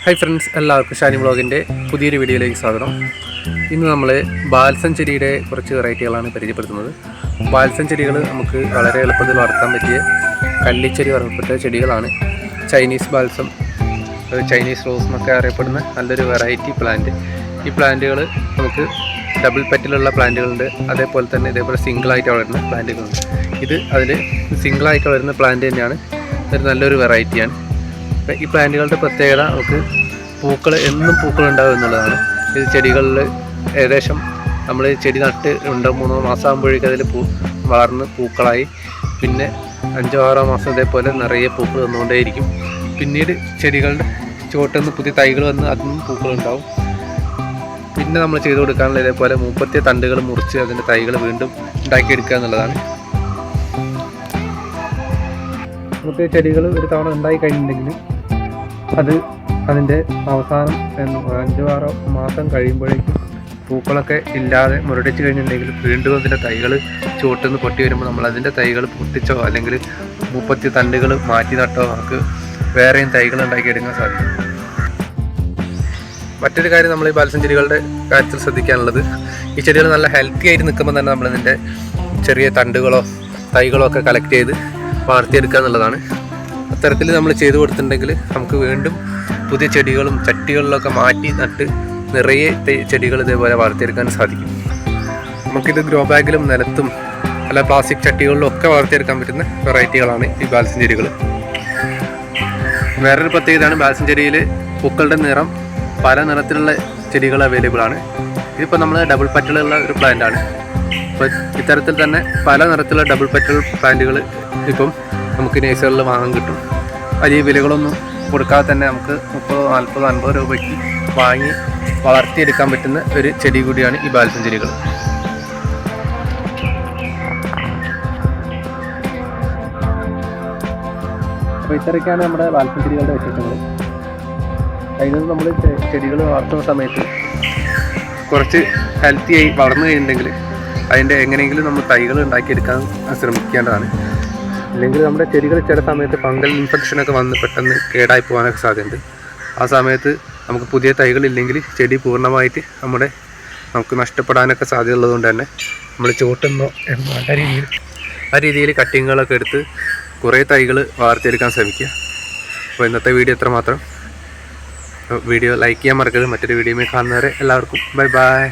Hi friends, എല്ലാവർക്കും ഷാനി വ്ളോഗിൻ്റെ പുതിയൊരു വീഡിയോയിലേക്ക് സ്വാഗതം. ഇന്ന് നമ്മൾ ബാൽസം ചെടിയുടെ കുറച്ച് വെറൈറ്റികളാണ് പരിചയപ്പെടുത്തുന്നത്. ബാൽസം ചെടികൾ നമുക്ക് വളരെ എളുപ്പത്തിൽ വളർത്താൻ പറ്റിയ കള്ളിച്ചെടി വർഗ്ഗപ്പെട്ട ചെടികളാണ്. ചൈനീസ് ബാൽസം, ചൈനീസ് റോസ് എന്നൊക്കെ അറിയപ്പെടുന്ന നല്ലൊരു വെറൈറ്റി പ്ലാന്റ്. ഈ പ്ലാന്റുകൾ നമുക്ക് ഡബിൾ പെറ്റിലുള്ള പ്ലാന്റുകളുണ്ട്, അതേപോലെ തന്നെ ഇതേപോലെ സിംഗിളായിട്ട് വളരുന്ന പ്ലാന്റുകളുണ്ട്. ഇത് അതിൽ സിംഗിളായിട്ട് വളരുന്ന പ്ലാന്റ് തന്നെയാണ്, ഒരു നല്ലൊരു വെറൈറ്റിയാണ്. ഈ പ്ലാന്റുകളുടെ പ്രത്യേകത നമുക്ക് പൂക്കൾ എന്നും പൂക്കളുണ്ടാവും എന്നുള്ളതാണ്. ഇത് ചെടികളിൽ ഏകദേശം നമ്മൾ ചെടി നട്ട് 2-3 മാസം ആകുമ്പോഴേക്കും അതിൽ വളർന്ന് പൂക്കളായി, പിന്നെ 5-6 മാസം ഇതേപോലെ നിറയെ പൂക്കൾ വന്നുകൊണ്ടേയിരിക്കും. പിന്നീട് ചെടികളുടെ ചുവട്ടിൽ പുതിയ തൈകൾ വന്ന് അതിനും പൂക്കളുണ്ടാവും. പിന്നെ നമ്മൾ ചെയ്തു കൊടുക്കാനുള്ള ഇതേപോലെ മൂപ്പത്തിയ തണ്ടുകൾ മുറിച്ച് അതിൻ്റെ തൈകൾ വീണ്ടും ഉണ്ടാക്കിയെടുക്കുക എന്നുള്ളതാണ്. പുതിയ ചെടികൾ ഒരു തവണ ഉണ്ടായി കഴിഞ്ഞിട്ടുണ്ടെങ്കിൽ അത് അതിൻ്റെ അവസാനം 5-6 മാസം കഴിയുമ്പോഴേക്കും പൂക്കളൊക്കെ ഇല്ലാതെ മുരടിച്ച് കഴിഞ്ഞിട്ടുണ്ടെങ്കിൽ വീണ്ടും അതിൻ്റെ തൈകൾ ചുവട്ടിൽ നിന്ന് പൊട്ടി വരുമ്പോൾ നമ്മൾ അതിൻ്റെ തൈകൾ പൊട്ടിച്ചോ അല്ലെങ്കിൽ 30 തണ്ടുകൾ മാറ്റി നട്ടോ നമുക്ക് വേറെയും തൈകൾ ഉണ്ടാക്കിയെടുക്കാൻ സാധിക്കും. മറ്റൊരു കാര്യം നമ്മൾ ഈ ബാൽസം ചെടികളുടെ കാര്യത്തിൽ ശ്രദ്ധിക്കാനുള്ളത്, ഈ ചെടികൾ നല്ല ഹെൽത്തി ആയിട്ട് നിൽക്കുമ്പോൾ തന്നെ നമ്മളിതിൻ്റെ ചെറിയ തണ്ടുകളോ തൈകളോ ഒക്കെ കളക്ട് ചെയ്ത് വളർത്തിയെടുക്കുക എന്നുള്ളതാണ്. അത്തരത്തിൽ നമ്മൾ ചെയ്തു കൊടുത്തിട്ടുണ്ടെങ്കിൽ നമുക്ക് വീണ്ടും പുതിയ ചെടികളും ചട്ടികളിലൊക്കെ മാറ്റി നട്ട് നിറയെ ചെടികൾ ഇതേപോലെ വളർത്തിയെടുക്കാൻ സാധിക്കും. നമുക്കിത് ഗ്രോ ബാഗിലും നിലത്തും അല്ല പ്ലാസ്റ്റിക് ചട്ടികളിലും ഒക്കെ വളർത്തിയെടുക്കാൻ പറ്റുന്ന വെറൈറ്റികളാണ് ഈ ബാൽസം ചെടികൾ. വേറൊരു പ്രത്യേകതയാണ്, ബാൽസം ചെടിയിൽ പൂക്കളുടെ നിറം പല നിറത്തിലുള്ള ചെടികൾ അവൈലബിൾ ആണ്. ഇതിപ്പോൾ നമ്മൾ ഡബിൾ പെറ്റലുള്ള ഒരു പ്ലാന്റ് ആണ്. അപ്പോൾ ഇത്തരത്തിൽ തന്നെ പല നിറത്തിലുള്ള ഡബിൾ പെറ്റൽ പ്ലാന്റുകൾ ഇപ്പം നമുക്ക് നേഴ്സറികളിൽ വാങ്ങാൻ കിട്ടും. വലിയ വിലകളൊന്നും കൊടുക്കാതെ തന്നെ നമുക്ക് 30-40-50 രൂപയ്ക്ക് വാങ്ങി വളർത്തിയെടുക്കാൻ പറ്റുന്ന ഒരു ചെടി കൂടിയാണ് ഈ ബാൽസം ചെടികൾ. അപ്പോൾ ഇത്രയൊക്കെയാണ് നമ്മുടെ ബാൽസം ചെടികളുടെ വിശേഷങ്ങൾ. അതിന് നമ്മൾ ചെടികൾ വളർത്തുന്ന സമയത്ത് കുറച്ച് ഹെൽത്തിയായി വളർന്നു കഴിഞ്ഞിട്ടുണ്ടെങ്കിൽ അതിൻ്റെ എങ്ങനെയെങ്കിലും നമ്മൾ തൈകൾ ഉണ്ടാക്കിയെടുക്കാൻ ശ്രമിക്കേണ്ടതാണ്. അല്ലെങ്കിൽ നമ്മുടെ ചെടികൾ ചില സമയത്ത് ഫംഗൽ ഇൻഫെക്ഷനൊക്കെ വന്ന് പെട്ടെന്ന് കേടായി പോകാനൊക്കെ സാധ്യതയുണ്ട്. ആ സമയത്ത് നമുക്ക് പുതിയ തൈകളില്ലെങ്കിൽ ചെടി പൂർണ്ണമായിട്ട് നമുക്ക് നഷ്ടപ്പെടാനൊക്കെ സാധ്യത ഉള്ളതുകൊണ്ട് തന്നെ നമ്മൾ ചുവട്ടുന്നോ ആ രീതിയിൽ കട്ടിങ്ങുകളൊക്കെ എടുത്ത് കുറേ തൈകൾ വളർത്തിയെടുക്കാൻ ശ്രമിക്കുക. അപ്പോൾ ഇന്നത്തെ വീഡിയോ എത്ര മാത്രം. വീഡിയോ ലൈക്ക് ചെയ്യാൻ മറക്കരുത്. മറ്റൊരു വീഡിയോയിൽ കാണുന്നവരെ എല്ലാവർക്കും ബൈ ബൈ.